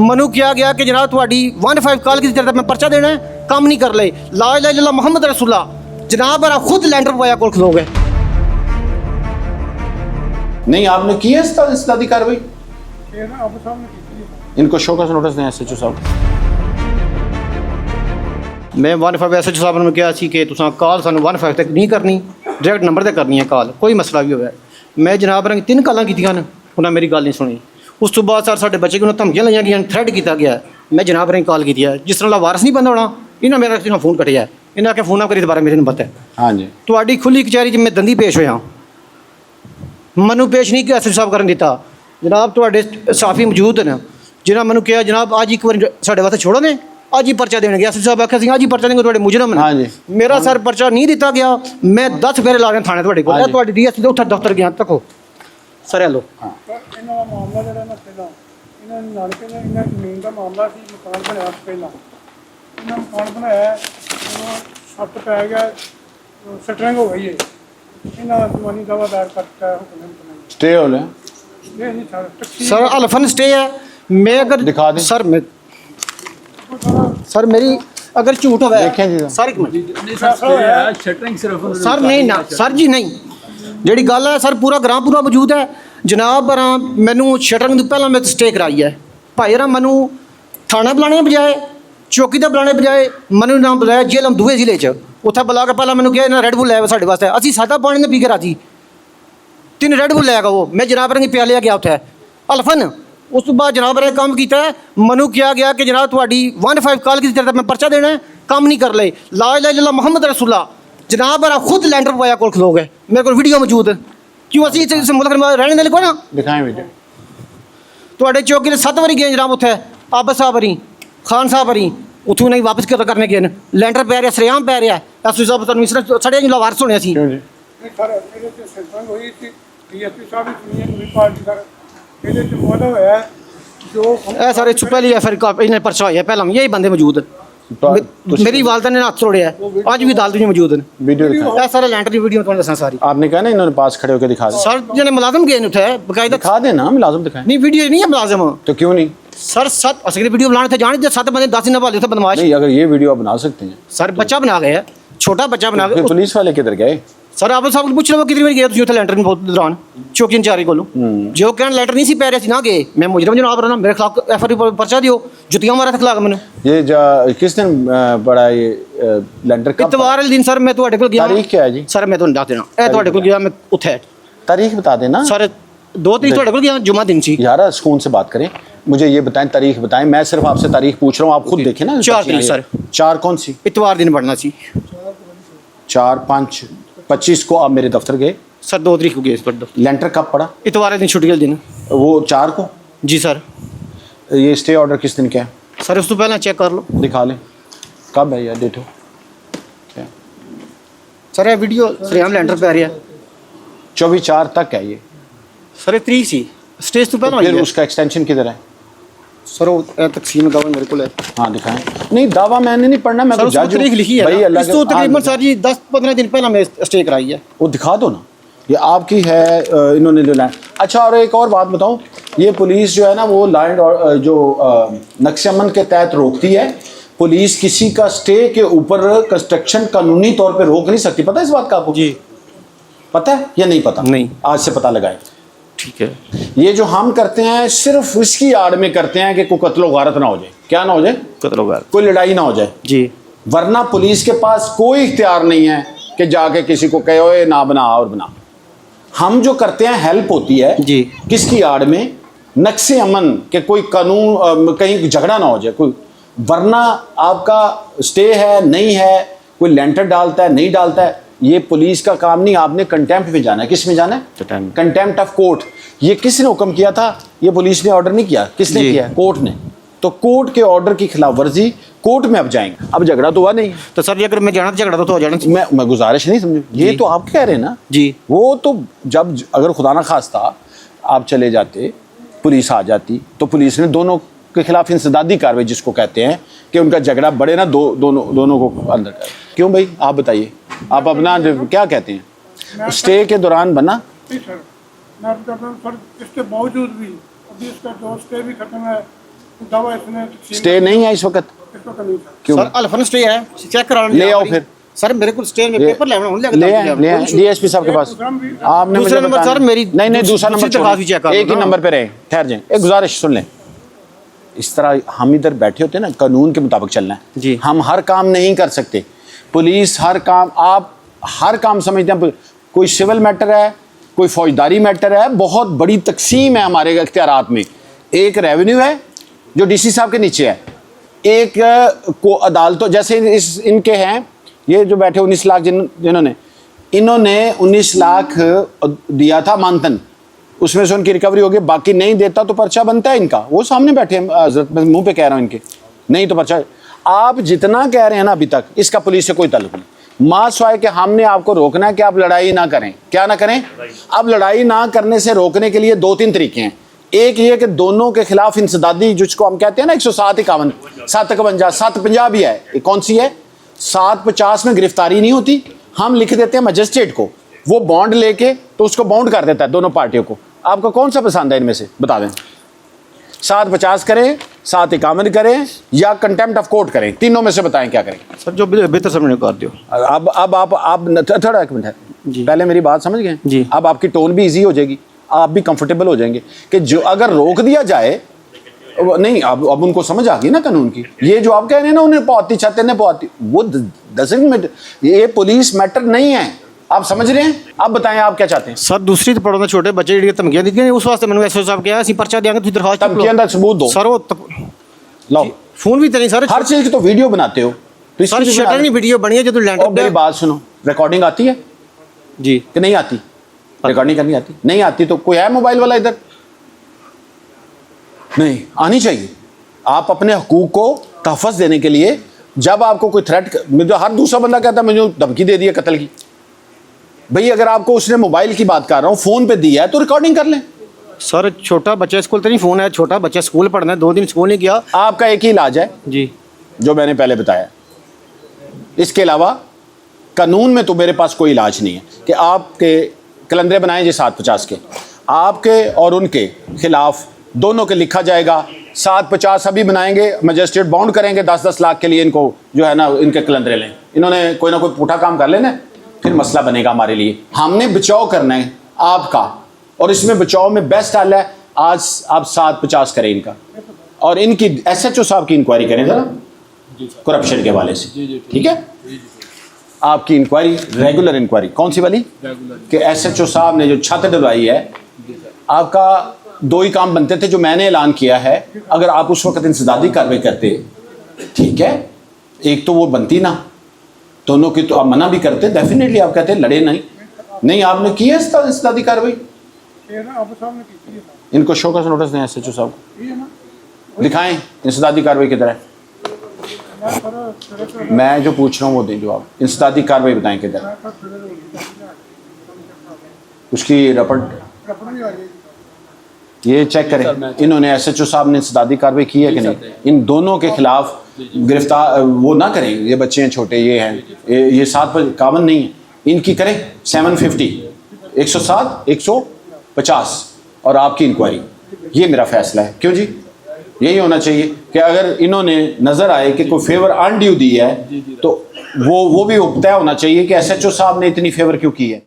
मनु किया गया कि जनाब थोड़ी 15 कॉल की तरह मैं पर्चा देना है, काम नहीं कर ले, ला इलाहा इल्लल्लाह मोहम्मद रसूलुल्लाह। जनाब मेरा खुद लैंडर पवाया कोल खलो गए। नहीं आपने की है इस्तादी कार्रवाई? इनको शोकस नोटिस दें SHO साहब। मैं 15 SHO साहब ने कहा कि तुम कॉल सानू 15 तक नहीं करनी, डायरैक्ट नंबर से करनी है कॉल, कोई मसला भी होवे। मैं जनाब ने 3 कॉलां कीतियां ने, उन्हें मेरी गल नहीं सुनी। उस तो बाद सर साढ़े बच्चे को धमकियां लाइया गई, थ्रेड किया गया। मैं जनाब ने कॉल की है, जिस तरह वारस नहीं बंदा होना, इन्हें मेरा फोन कटिया, इन्हें आके फोन करी दोबारा मेरे नंबर पर। हाँ जी थोड़ी खुली कचहरी मैं दंदी पेश होया, मनु पेश नहीं किया SHO साहब करन दिता। जनाब थोड़े साफी मौजूद ने, जिन्हें मैंने कहा जनाब अज एक बार साढ़े वास्ते छोड़ो ने, अज ही पर्चा देने गया। SHO साहब आखिया अज ही पर्चा देंगे, थोड़े मुजरम हाँ जी। ने। मेरा सर पर्चा नहीं दिता गया, मैं 10 फेरे ला रहे थाने थोड़े को, DSP उठा दफ्तर गया तको सर हेलो। मामला ਜਿਹੜਾ ਨਾ ਪਹਿਲਾਂ ਇਹਨਾਂ ਨੇ ਨਾਲ ਕੇ ਇਹਨਾਂ ਜ਼ਮੀਨ ਦਾ ਮਾਮਲਾ ਸੀ, ਮਕਾਨ ਬਣਿਆ ਪਹਿਲਾਂ ਇਹਨਾਂ ਮਕਾਨ ਬਣਾਇਆ, ਸੱਤ ਪੈ ਗਿਆ, ਸਟਰਿੰਗ ਹੋ ਗਈ ਹੈ, ਇਹਨਾਂ ਜਵਾਨੀ ਦਾਵਾ ਦਾਇਰ ਕਰਤਾ ਹੁਕਮ स्टे हो ले ਇਹ ਨਹੀਂ सर अल्फन स्टे है। मैं अगर दिखा दें। सर मेरी अगर झूठ होवे देखें जी। सर एक मिनट शटरिंग सिर्फ सर नहीं ना सर जी नहीं, ਜਿਹੜੀ ਗੱਲ ਹੈ ਸਰ ਪੂਰਾ ਗ੍ਰਾਮ ਪੂਰਾ ਮੌਜੂਦ ਹੈ ਜਨਾਬ। ਮੈਨੂੰ ਸ਼ਟਰਿੰਗ ਤੋਂ ਪਹਿਲਾਂ ਮੈਂ ਸਟੇ ਕਰਾਈ ਹੈ ਭਾਈ ਰਾ, ਮੈਨੂੰ ਥਾਣਾ ਬੁਲਾਣੇ ਬਜਾਏ, ਚੌਕੀ ਤੇ ਬੁਲਾਣੇ ਬਜਾਏ, ਮੈਨੂੰ ਨਾਮ ਬੁਲਾਇਆ ਜੇਲ੍ਹ ਦੂਏ ਜ਼ਿਲ੍ਹੇ 'ਚ। ਉੱਥੇ ਬੁਲਾ ਕੇ ਪਹਿਲਾਂ ਮੈਨੂੰ ਕਿਹਾ ਇਹਨਾਂ ਰੈੱਡ ਬੁੱਲ ਲੈ ਆਓ ਸਾਡੇ ਵਾਸਤੇ, ਅਸੀਂ ਸਾਦਾ ਪਾਣੀ ਨੇ ਪੀ ਕੇ ਰਾਜੀ, 3 ਰੈੱਡ ਬੁੱਲ ਲੈ ਆਓ। मैं जनाब रंगी प्या लिया गया उत्थे अल्फन। उस तो बाद जनाब ने काम किया, मनु किया गया कि जनाब थोड़ी 15 कॉल की तरह मैं पर्चा देना है, काम नहीं कर ले, ला इलाहा इल्लल्लाह मोहम्मद रसूलुल्लाह। जनाब मेरा खुद लैंडर पवाया कोल खलो गए, मेरे को वीडियो मौजूद है। क्यों असी इस मुल्क में रहने वाले को ना दिखाएं वीडियो। थोड़े चौकी 7 बारी गए जनाब, उत्थे आबस साहब बरी, खान साहब बरी, उतों नहीं वापस करने गए। लैंडर पै रहा, सरेआम पै रहा। SHO साहब तुहानूं इस तरह छड़े जिला वारस होने सी। क्यों जी? ਨਹੀਂ ਸਰ ਇਹਦੇ ਤੇ ਸੈਂਟਰਿੰਗ ਹੋਈ ਸੀ, DSP ਸਾਹਿਬ ਵੀ ਸੁਣੀਏ ਨਵੀਂ ਪਾਰਟੀ ਸਰ, ਇਹਦੇ ਚ ਮੋਦਾ ਹੋਇਆ ਜੋ ਇਹ ਸਾਰੇ ਪਹਲੀ ਫਿਰ ਇਹਨੇ ਪਰਚਾ ਹੋਇਆ ਪਹਿਲਾਂ ਵੀ, यही बंदे मौजूद हैं। मेरी वालदा ने हाथ तोड़े है, अज भी अदालत में मौजूद हैं। वीडियो दिखाएं। ਇਹ ਸਾਰੇ ਲੈਂਟਰ ਦੀ ਵੀਡੀਓ ਤੁਹਾਨੂੰ ਦੱਸਾਂ ਸਾਰੀ। आपने कहा ना इन्होंने पास खड़े होकर दिखा दें। ਸਰ ਜਿਹਨੇ ਮੁਲਾਜ਼ਮ ਗਏ ਨੇ ਉੱਥੇ ਬਕਾਇਦਾ दिखा देना, मुलाजिम दिखाएं। ਨਹੀਂ ਵੀਡੀਓ ਨਹੀਂ ਹੈ ਮੁਲਾਜ਼ਮ तो क्यों नहीं? ਸਰ 7 ਅਸਲੀ ਵੀਡੀਓ ਬਣਾਉਣ ਤੇ ਜਾਣ ਦੇ 7 ਬੰਦੇ 10 ਦਿਨ ਬਾਅਦ ਉੱਥੇ ਬਦਮਾਸ਼ नहीं अगर ये वीडियो आप बना सकते हैं ਸਰ ਬੱਚਾ ਬਣਾ ਗਏ ਹੈ, ਛੋਟਾ ਬੱਚਾ ਬਣਾ फिर ਗਏ। पुलिस वाले किधर गए? ਸਰ ਆਪ ਸਭ ਨੂੰ ਪੁੱਛ ਲਓ ਕਿਤਨੀ ਵਾਰ ਗਏ ਤੁਸੀਂ ਉੱਥੇ ਲੈਂਟਰ ਦੌਰਾਨ ਚੌਕੀ ਇੰਚਾਰਜ ਕੋਲੋਂ, ਜੋ ਕਹਿਣ ਲੈਂਟਰ ਨਹੀਂ ਸੀ ਪੈ ਰਿਹਾ ਸੀ ਨਾ ਗਏ। ਮੈਂ ਮੁਜਰਮ ਜਨਾਬ ਰਹਿਣਾ, ਮੇਰੇ ਖਿਲਾਫ FIR ਪਰਚਾ ਦਿਓ, ਜੁੱਤੀਆਂ ਮਾਰਾ ਖਿਲਾਫ ਮੈਨੂੰ। ये किस दिन बड़ा ये लैंडर कब? ਇਤਵਾਰ ਵਾਲੇ ਦਿਨ ਸਰ ਮੈਂ ਤੁਹਾਡੇ ਕੋਲ ਗਿਆ। तारीख क्या है जी? ਸਰ ਮੈਂ ਤੁਹਾਨੂੰ ਦੱਸ ਦੇਣਾ, ਇਹ ਤੁਹਾਡੇ ਕੋਲ ਗਿਆ ਮੈਂ ਉੱਥੇ तारीख बता देना सर 2 तरीक ਤੁਹਾਡੇ ਕੋਲ ਗਿਆ, जुमा दिन सी। यार सुकून से बात करें, मुझे ये बताएं, तारीख बताएं। मैं सिर्फ आपसे तारीख पूछ रहा हूँ, आप खुद देखें ना। 4 तरीक सर। 4 कौन सी? इतवार दिन पढ़ना सी 4, 5, 25 को आप मेरे दफ्तर गए। सर 2 तरीक को गए इस पर दफ्तर। लेंटर कब पड़ा? इतवार दिन छुट्टी वाले दिन। वो 4 को। जी सर। ये स्टे ऑर्डर किस दिन क्या है? सर उस तो पहले चेक कर लो। दिखा लें कब है यार, डेट हो क्या? सर ये वीडियो सरेआम लैंडर पे आ रही है 24/4 तक है ये। सर ये तरीक सी स्टेज तो पहले फिर हुई है। उसका एक्सटेंशन किधर है? सर वो तकसीम गवर्नमेंट मेरे को है हाँ दिखाएं। नहीं दावा मैंने नहीं पढ़ना, मैं सर तो उसको जज तरीक लिखी है भाई ना, अल्लाह इस तो के- तकरीबन सर जी 10-15 दिन पहले मैं स्टे कराई है। वो दिखा दो ना, ये आपकी है। इन्होंने जो लैंड। अच्छा और एक और बात बताऊं, ये पुलिस जो है ना वो लैंड और जो नक्शे अमन के तहत रोकती है। पुलिस किसी का स्टे के ऊपर कंस्ट्रक्शन कानूनी तौर पे रोक नहीं सकती, पता है इस बात का आपको? जी पता है या नहीं पता? नहीं। आज से पता लगाए। ठीक है। ये जो हम करते हैं सिर्फ इसकी आड़ में करते हैं कि कोई कत्लो गारत ना हो जाए। क्या ना हो जाए? कत्लो गारत, कोई लड़ाई ना हो जाए। जी। वरना पुलिस के पास कोई इख्तियार नहीं है कि जाके किसी को कहे ओए ना बना और बना। हम जो करते हैं हेल्प होती है जी। किसकी आड़ में? नक्शे अमन के कोई कानून कहीं झगड़ा ना हो जाए कोई। वरना आपका स्टे है नहीं है, कोई लेंटर डालता है नहीं डालता है, ये पुलिस का काम नहीं। आपने कंटेम्प्ट में जाना है। किस में जाना है? Contempt of court. ये किसने हुक्म किया था? ये पुलिस ने ऑर्डर नहीं किया, किसने किया? कोर्ट ने। तो कोर्ट के ऑर्डर की खिलाफ वर्जी कोर्ट में अब जाएंगे। अब झगड़ा तो हुआ नहीं, तो सर अगर मैं जाना तो झगड़ा तो हो जाना। मैं गुजारिश नहीं समझू, ये तो आप कह रहे हैं ना जी। वो तो जब अगर खुदा ना खास्ता आप चले जाते, पुलिस आ जाती, तो पुलिस ने दोनों के खिलाफ इंसदादी कार्रवाई जिसको कहते हैं कि उनका झगड़ा बढ़े ना, दोनों को अंदर कर। क्यों भाई आप बताइए, आप अपना क्या कहते हैं? स्टे के दौरान बना नहीं सर, मैं करता हूँ सर, इसके बावजूद भी अभी इसका जो स्टे भी खत्म है, दवा इसने स्टे नहीं है इस वक्त? इसको कमी था क्यों? सर अल्फन स्टे है, चेक करा ले आओ फिर। सर मेरे को स्टे में ले- पेपर लेना हूं, ले आए डीएसपी साहब के पास। आपने मुझे दूसरा नंबर बताना- सर मेरी नहीं नहीं, दूसरा नंबर दरखास्त भी चेक छोड़ो, कर एक ही लो ना। नंबर पे रहे, ठहर जाए। एक गुजारिश सुन लें, इस तरह हम इधर बैठे होते हैं ना, कानून के मुताबिक चलना है जी। हम हर काम नहीं कर सकते। पुलिस हर काम, आप हर काम समझते हैं, कोई सिविल मैटर है, कोई फौजदारी मैटर है, बहुत बड़ी तकसीम है हमारे इख्तियारात में। एक रेवेन्यू है जो डीसी साहब के नीचे है, एक को अदालतों जैसे इस इनके हैं, ये जो बैठे 19 लाख जिन्होंने इन्होंने 19 लाख दिया था मानतन, उसमें से उनकी रिकवरी होगी, बाकी नहीं देता तो पर्चा बनता है इनका। वो सामने बैठे हैं, हज़रत मैं मुंह पे कह रहा हूँ इनके, नहीं तो पर्चा। आप जितना कह रहे हैं ना अभी तक, इसका पुलिस से कोई ताल्लुक नहीं। मासवाए कि हमने आपको रोकना है कि आप लड़ाई ना करें। क्या ना करें? अब लड़ाई ना करने से रोकने के लिए 2-3 तरीके हैं। एक ये कि दोनों के खिलाफ इंसदादी, जिसको हम कहते हैं ना 107-51, 751, 750 भी है, ये कौन सी है? 750 में गिरफ्तारी नहीं होती, हम लिख देते हैं मजिस्ट्रेट को, वो बॉन्ड लेके तो उसको बाउंड कर देता है दोनों पार्टियों को। आपको कौन सा पसंद है इनमें से बता दें? 750 करें, 751 करें या कंटेम्प्ट ऑफ कोर्ट करें? तीनों में से बताएं क्या करें। सर जो बेहतर समझने को कर दियो। अब आप थोड़ा एक मिनट है, जी। पहले मेरी बात समझ गए जी। अब आपकी टोन भी इजी हो जाएगी, आप भी कंफर्टेबल हो जाएंगे कि जो अगर रोक दिया जाए नहीं, अब उनको समझ आ गई ना कानून की। ये जो आप कह रहे हैं ना उन्हें पौती छाते ने पौती, वो डजंट मैटर, ये पुलिस मैटर नहीं है। आप समझ रहे हैं? आप बताएं आप क्या चाहते हैं? सर दूसरी तो पढ़ो छोटे बच्चे ਜਿਹੜੀ ਧਮਕੀਆਂ ਦਿੱਤੀਆਂ ਉਸ ਵਾਸਤੇ ਮੈਨੂੰ ਐਸਓ ਸਾਹਿਬ ਕਿਹਾ ਅਸੀਂ ਪਰਚਾ ਦਿਆਂਗੇ ਤੁਸੀਂ ਦਰਖਾਸਤ ਧਮਕੀਆਂ ਦਾ सबूत दो। ਸਰ ਉਹ लाओ, ਫੋਨ ਵੀ ਤੇ ਨਹੀਂ ਸਰ हर चीज की तो वीडियो बनाते हो तो सर इसकी भी बना शटर नहीं वीडियो बनी है जो और मेरी लैंडर बात सुनो, रिकॉर्डिंग आती है जी कि नहीं आती? रिकॉर्डिंग करनी आती नहीं? आती तो कोई है मोबाइल वाला इधर? नहीं आनी चाहिए। आप अपने हकूक को तहफ़्फ़ुज़ देने के लिए, जब आपको कोई थ्रेट, मुझे हर दूसरा बंदा कहता है मुझे धमकी दे दी है कत्ल की, भाई अगर आपको उसने मोबाइल की बात कर रहा हूँ फ़ोन पे दिया है तो रिकॉर्डिंग कर लें। सर छोटा बच्चा स्कूल तो नहीं फ़ोन है, छोटा बच्चा स्कूल पढ़ना है, 2 दिन स्कूल नहीं गया। आपका एक ही इलाज है जी जो मैंने पहले बताया, इसके अलावा कानून में तो मेरे पास कोई इलाज नहीं है कि आपके कलंदरे बनाए जी 750 के, आपके और उनके खिलाफ दोनों के लिखा जाएगा। 750 अभी बनाएंगे, मजिस्ट्रेट बाउंड करेंगे 10-10 लाख के लिए, इनको जो है ना इनके कलंदरे लें। इन्होंने कोई ना कोई पुठा काम कर लेना, फिर मसला बनेगा हमारे लिए। हमने बचाव करना है आपका, और इसमें बचाव में बेस्ट हाल है आज आप 750 करें इनका, और इनकी SHO साहब की इंक्वायरी करें ज़रा करप्शन के हवाले से, ठीक है? आपकी इंक्वायरी, रेगुलर इंक्वायरी, कौन सी वाली? कि SHO साहब ने जो छत डलवाई है, आपका 2 ही काम बनते थे जो मैंने ऐलान किया है। अगर आप उस वक्त इंसदादी कार्रवाई करते, ठीक है, एक तो वो बनती ना, दोनों की तो आप मना भी करते, डेफिनेटली आप कहते लड़े नहीं आपने की है इंसदादी कार्रवाई। फिर ना अब साहब ने की है इनको शो का नोटिस दें SHO साहब को, ये है ना दिखाएं इंसदादी कार्रवाई किधर है। मैं सर मैं जो पूछ रहा हूँ वो दें जवाब, इंसदादी कार्रवाई बताएं किधर है। उसकी रपट कपड़ा नहीं आ जाएगी ये चेक करें, इन्होंने SHO साहब ने इंसदादी कार्रवाई की है कि नहीं। इन दोनों के खिलाफ गिरफ्तार वो ना करें, ये बच्चे हैं छोटे, ये हैं, ये 751 नहीं है, इनकी करें 750, 107, 150 और आपकी इंक्वायरी। ये मेरा फैसला है। क्यों जी? यही होना चाहिए कि अगर इन्होंने नज़र आए कि कोई फेवर अनड्यू दी है तो वो भी तय होना चाहिए कि SHO साहब ने इतनी फेवर क्यों की है।